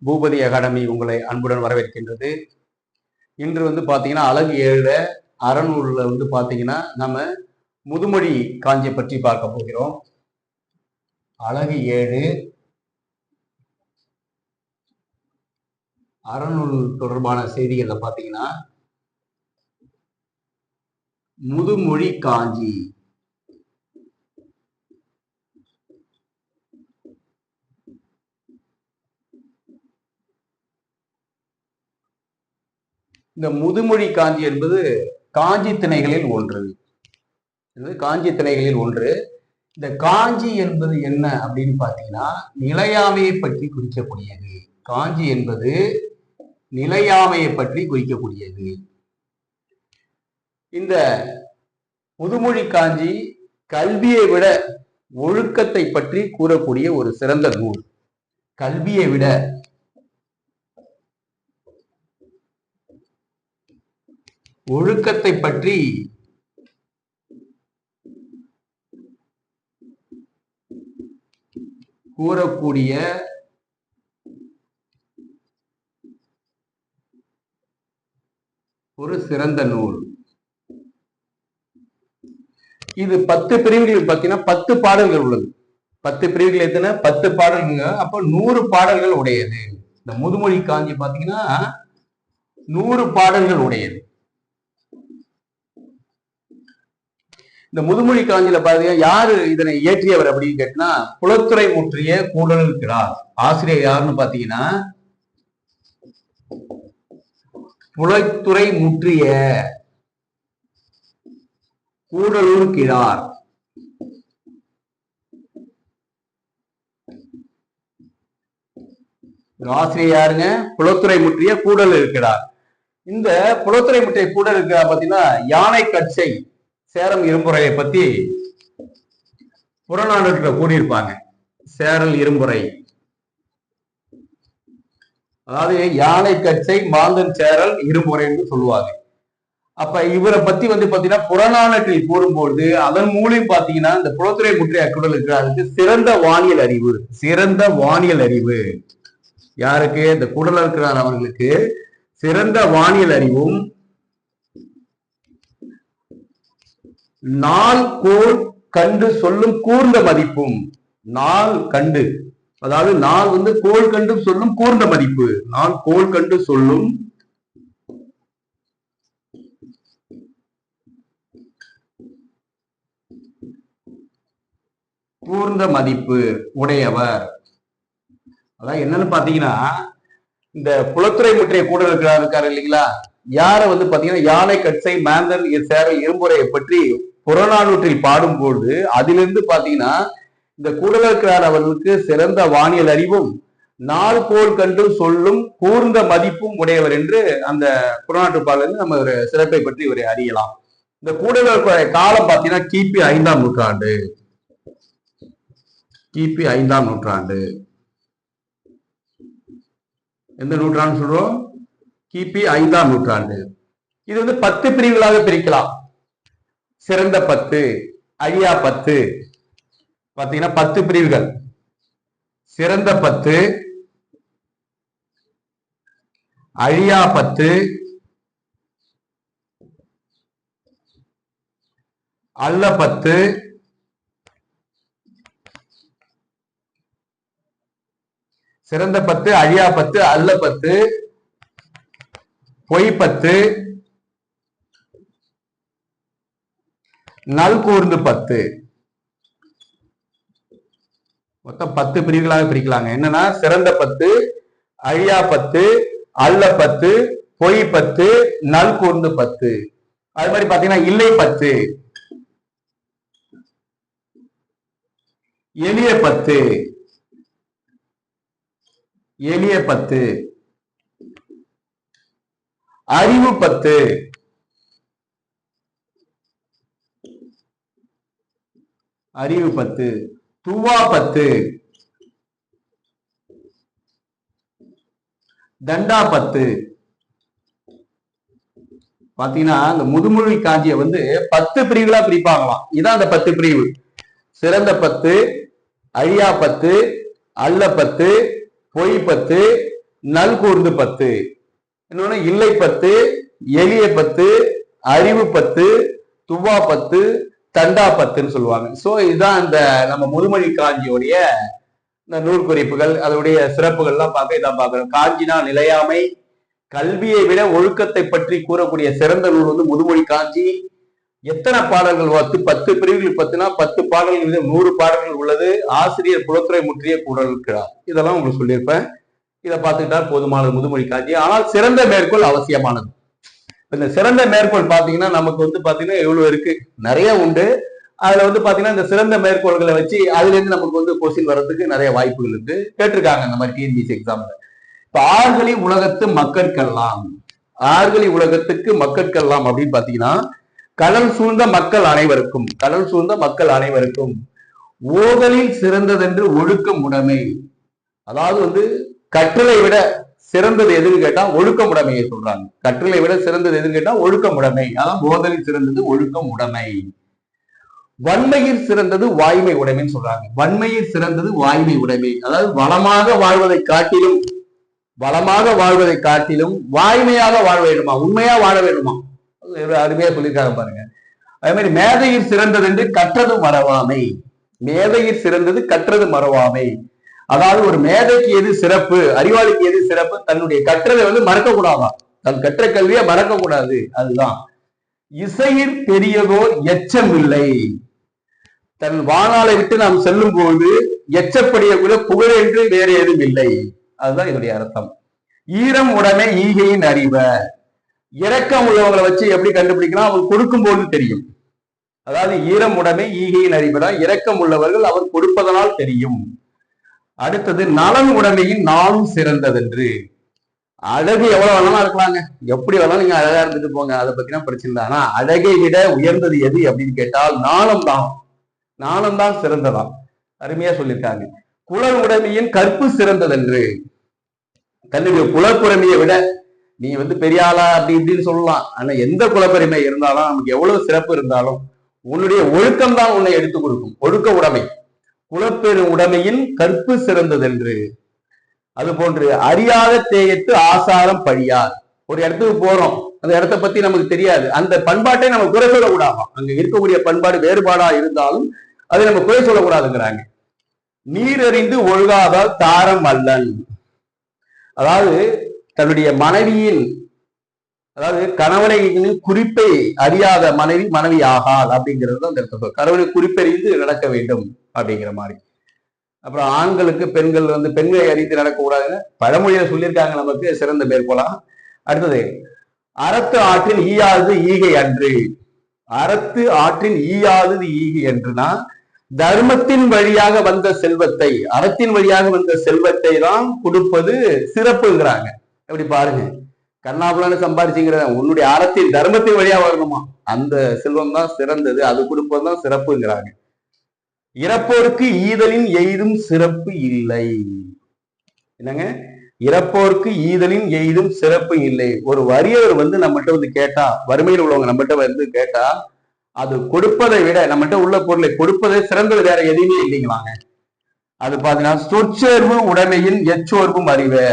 Boopathi academy உங்களை அன்புடன் வரவேற்கின்றது. இன்று பார்த்தீங்கன்னா அழகு 7 அறநூல்ல பார்த்தீங்கன்னா நம்ம முதுமொழி காஞ்சியை பற்றி பார்க்க போகிறோம். அழகு 7 அறநூல் தொடர்பான செய்திகள்ல பார்த்தீங்கன்னா முதுமொழி காஞ்சி. இந்த முதுமொழி காஞ்சி என்பது காஞ்சி திணைகளில் ஒன்று. காஞ்சி திணைகளில் ஒன்று. இந்த காஞ்சி என்பது என்ன அப்படின்னு பார்த்தீங்கன்னா நிலையாமையை பற்றி குறிக்கக்கூடியது. காஞ்சி என்பது நிலையாமையை பற்றி குறிக்கக்கூடியது. இந்த முதுமொழி காஞ்சி கல்வியை விட ஒழுக்கத்தை பற்றி கூறக்கூடிய ஒரு சிறந்த நூல். கல்வியை விட ஒழுக்கத்தை பற்றி கூறக்கூடிய ஒரு சிறந்த நூல். இது 10 பிரிவுகள் பார்த்தீங்கன்னா 10 பாடல்கள் உள்ளது. 10 பிரிவுகள் எத்தனை? 10 பாடல்கள். அப்போ 100 பாடல்கள் உடையது. இந்த முதுமொழி காஞ்சி பார்த்தீங்கன்னா 100 பாடல்கள் உடையது. இந்த முதுமொழி காஞ்சியில பாத்தீங்கன்னா யாரு இதனை இயற்றியவர் அப்படின்னு கேட்டா புலத்துறை முற்றிய கூடலுக்கிறார். ஆசிரியர் யாருன்னு பாத்தீங்கன்னா புலத்துறை முற்றிய கூடலூர் கிழார். ஆசிரியர் யாருங்க? புலத்துறை முற்றிய கூடல் இருக்கிறார். இந்த புலத்துறை முற்றிய கூடல் இருக்கிறார் பாத்தீங்கன்னா யானை கட்சை சேரம் இரும்புறையை பத்தி புறநானூற்றுல கூறியிருப்பாங்க. சேரல் இரும்புறை, அதாவது யானை கட்சை மாந்தன் சேரல் இரும்புறை என்று சொல்லுவாங்க. அப்ப இவரை பத்தி பாத்தீங்கன்னா புறநானூற்றில் கூறும்போது அதன் மூலம் பாத்தீங்கன்னா இந்த புலத்துறை முற்றிய கூடல் இருக்கிறாருக்கு சிறந்த வானியல் அறிவு. சிறந்த வானியல் அறிவு யாருக்கு? இந்த கூடல் இருக்கிறார் அவர்களுக்கு சிறந்த வானியல் அறிவும் நாள் கோள் கண்டு சொல்லும் கூர்ந்த மதிப்பும். நாள் கண்டு, அதாவது நாள் கோள் கண்டு சொல்லும் கூர்ந்த மதிப்பு. நாள் கோள் கண்டு சொல்லும் கூர்ந்த மதிப்பு உடையவர். அதான் என்னன்னு பாத்தீங்கன்னா இந்த புலத்துறை முற்றிய கூடல் இருக்காரு இல்லைங்களா, யார பாத்தீங்கன்னா யானை கட்சை மாந்தன் சேரல் இரும்புறையை பற்றி புறநானூற்றில் பாடும்போது அதிலிருந்து பாத்தீங்கன்னா இந்த கூடலூர்கிழார் அவர்களுக்கு சிறந்த வானியல் அறிவும் நாள் கோள் கண்டு சொல்லும் கூர்ந்த மதிப்பும் உடையவர் என்று அந்த புறநானூற்று பாடலில் நம்ம ஒரு சிறப்பை பற்றி ஒரு அறியலாம். இந்த கூடலூர் காலம் பாத்தீங்கன்னா கிபி 5ஆம் நூற்றாண்டு. கிபி 5ஆம் நூற்றாண்டு. எந்த நூற்றாண்டு சொல்றோம்? கிபி 5ஆம் நூற்றாண்டு. இது 10 பிரிவுகளாக பிரிக்கலாம். சிறந்த 10, அழியா 10 பாத்தீங்கன்னா 10 பிரிவுகள். சிறந்த 10, அழியா 10, அல்ல 10, சிறந்த 10, அழியா 10, அல்ல 10, பொய் 10, நல் கூர்ந்து 10. மொத்தம் 10 பிரிவுகளாக பிரிக்கலாங்க. என்னன்னா சிறந்த 10, அழியா 10, அல்ல 10, பொய் 10, நல் கூர்ந்து 10. அது மாதிரி பாத்தீங்கன்னா இல்லை 10, எளிய 10, எளிய 10, அறிவு 10, அறிவு 10, துவா 10, தண்டா 10. பாத்தீங்கன்னா இந்த முதுமொழி காஞ்சியை 10 பிரிவுகளா பிரிப்பாங்களாம். இதான் அந்த 10 பிரிவு. சிறந்த 10, அழியா 10, அல்ல 10, பொய் 10, நல் கூர்ந்து 10, இன்னொன்னு இல்லை 10, எளிய 10, அறிவு 10, துவா 10, தண்டா 10ன்னு சொல்லுவாங்க. சோ இதுதான் இந்த நம்ம முதுமொழி காஞ்சியோடைய இந்த நூல் குறிப்புகள், அதோடைய சிறப்புகள்லாம் பார்க்க இதான் பார்க்கணும். காஞ்சினா நிலையாமை, கல்வியை விட ஒழுக்கத்தை பற்றி கூறக்கூடிய சிறந்த நூல் வந்து முதுமொழி காஞ்சி. எத்தனை பாடல்கள்? 10 பிரிவுகள் 10னா 10 பாடல்கள் 100 பாடல்கள் உள்ளது. ஆசிரியர் புலத்துறை முற்றிய கூடல் இருக்கிறார். இதெல்லாம் உங்களுக்கு சொல்லியிருப்பேன். இதை பார்த்துக்கிட்டா போதுமானது முதுமொழி காஞ்சி. ஆனால் சிறந்த மேற்கோள் அவசியமானது. இந்த சிறந்த மேற்கோள் பாத்தீங்கன்னா நமக்கு வந்து பாத்தீங்கன்னா எவ்வளவு இருக்கு, நிறைய உண்டு. அதுல வந்து பாத்தீங்கன்னா இந்த சிறந்த மேற்கோள்களை வச்சு அதுல இருந்து நமக்கு வந்து கொஸ்டின் வர்றதுக்கு நிறைய வாய்ப்புகள் இருக்கு. கேட்டிருக்காங்க இந்த மாதிரி டிஎன்பிஎஸ்சி எக்ஸாம்ல. இப்ப ஆறுகளி உலகத்து மக்கட்கெல்லாம், ஆறுகளி உலகத்துக்கு மக்கட்கெல்லாம் அப்படின்னு பாத்தீங்கன்னா கடல் சூழ்ந்த மக்கள் அனைவருக்கும், கடல் சூழ்ந்த மக்கள் அனைவருக்கும் ஓதலில் சிறந்ததென்று ஒழுக்கம் உடைமை. அதாவது வந்து கற்றலை விட சிறந்தது எதுன்னு கேட்டா ஒழுக்கம் உடைமையை சொல்றாங்க. கற்றலை விட சிறந்தது எதுன்னு கேட்டா ஒழுக்கம் உடைமை. அதான் போதலில் சிறந்தது ஒழுக்கம் உடைமை. வன்மையில் சிறந்தது வாய்மை உடைமைன்னு சொல்றாங்க. வன்மையில் சிறந்தது வாய்மை உடைமை. அதாவது வளமாக வாழ்வதை காட்டிலும், வளமாக வாழ்வதை காட்டிலும் வாய்மையாக வாழ வேண்டுமா, உண்மையா வாழ வேண்டுமா, அருமையா சொல்லியிருக்காங்க பாருங்க. அதே மாதிரி மேதையில் சிறந்தது என்று கற்றது மறவாமை. மேதையில் சிறந்தது கற்றது மறவாமை. அதாவது ஒரு மேதைக்கு எது சிறப்பு, அறிவாளிக்கு எது சிறப்பு, தன்னுடைய கற்றதை வந்து மறக்க கூடாதான், தன் கற்ற கல்வியை மறக்க கூடாது. அதுதான் இசையில் பெரியதோர் எச்சம் இல்லை. தன் வாழ்நாளை விட்டு நாம் செல்லும் போது எச்சப்படிய கூட புகழ் என்று வேறு எதுவும் இல்லை. அதுதான் இதனுடைய அர்த்தம். ஈரம் உடைமை ஈகையின் அறிவ. இரக்கம் உள்ளவங்களை வச்சு எப்படி கண்டுபிடிக்கலாம், அவர் கொடுக்கும் போது தெரியும். அதாவது ஈரம் உடைமை ஈகையின் அறிவுதான், இரக்கம் உள்ளவர்கள் அவர் கொடுப்பதனால் தெரியும். அடுத்தது நலன் உடைமையின் நாளும் சிறந்ததென்று. அழகு எவ்வளவு வேணாலும் இருக்கலாங்க, எப்படி வேணாலும் நீங்க அழகா இருந்துட்டு போங்க, அதை பத்தினா பிரச்சனை இல்லை. ஆனா அழகை விட உயர்ந்தது எது அப்படின்னு கேட்டால் நாணம் தான். நாணம் தான் சிறந்ததாம். அருமையா சொல்லியிருக்காங்க. குலல் உடைமையின் கற்பு சிறந்ததென்று. தன்னுடைய குலப்புறமையை விட நீ வந்து பெரிய ஆளா அப்படி இப்படின்னு சொல்லலாம். ஆனா எந்த குலப்பெருமை இருந்தாலும், நமக்கு எவ்வளவு சிறப்பு இருந்தாலும் உன்னுடைய ஒழுக்கம் தான் உன்னை எடுத்து கொடுக்கும். ஒழுக்க உடைமை, குலப்பெரு உடைமையின் கற்பு சிறந்ததென்று. அது போன்று அறியாத தேயத்து ஆசாரம் பழியார். ஒரு இடத்துக்கு போறோம், அந்த இடத்த பத்தி நமக்கு தெரியாது, அந்த பண்பாட்டை நம்ம குறை சொல்லக்கூடாது. அங்க இருக்கக்கூடிய பண்பாடு வேறுபாடா இருந்தாலும் அதை நம்ம குறை சொல்லக்கூடாதுங்கிறாங்க. நீர் அறிந்து ஒழுகாதால் தாரம் அல்லன். அதாவது தன்னுடைய மனைவியின், அதாவது கணவனை குறிப்பை அறியாத மனைவி மனைவி ஆகால் அப்படிங்கிறது அந்த இடத்துல கணவனை குறிப்பறிந்து நடக்க வேண்டும் அப்படிங்கிற மாதிரி. அப்புறம் ஆண்களுக்கு பெண்கள் வந்து பெண்களை அறிந்து நடக்கக்கூடாதுன்னு பழமொழியில சொல்லியிருக்காங்க, நமக்கு சிறந்த மேற்கோளா. அடுத்தது அறத்து ஆற்றின் ஈயாதது ஈகை அன்று. அறத்து ஆற்றின் ஈயாதது ஈகை அன்றுனா தர்மத்தின் வழியாக வந்த செல்வத்தை, அறத்தின் வழியாக வந்த செல்வத்தை தான் கொடுப்பது சிறப்புங்கிறாங்க. எப்படி பாருங்க, கண்ணாபுலான்னு சம்பாரிச்சுங்கிற உன்னுடைய அறத்தின் தர்மத்தின் வழியா வரணுமா, அந்த செல்வம் தான் சிறந்தது, அது கொடுப்பதுதான் சிறப்புங்கிறாங்க. இறப்போருக்கு ஈதலின் எய்தும் சிறப்பு இல்லை. என்னங்க, இறப்போருக்கு ஈதலின் எய்தும் சிறப்பு இல்லை. ஒரு வறியவர் வந்து நம்மகிட்ட வந்து கேட்டா, வறுமையில் உள்ளவங்க நம்மகிட்ட வந்து கேட்டா, அது கொடுப்பதை விட நம்மகிட்ட உள்ள பொருளை கொடுப்பதை சிறந்தது வேற எதுவுமே இல்லைங்களாங்க. அது பாத்தீங்கன்னா சொற்சேர்வு உடைமையின் எச்சோர்வும் அறிவு.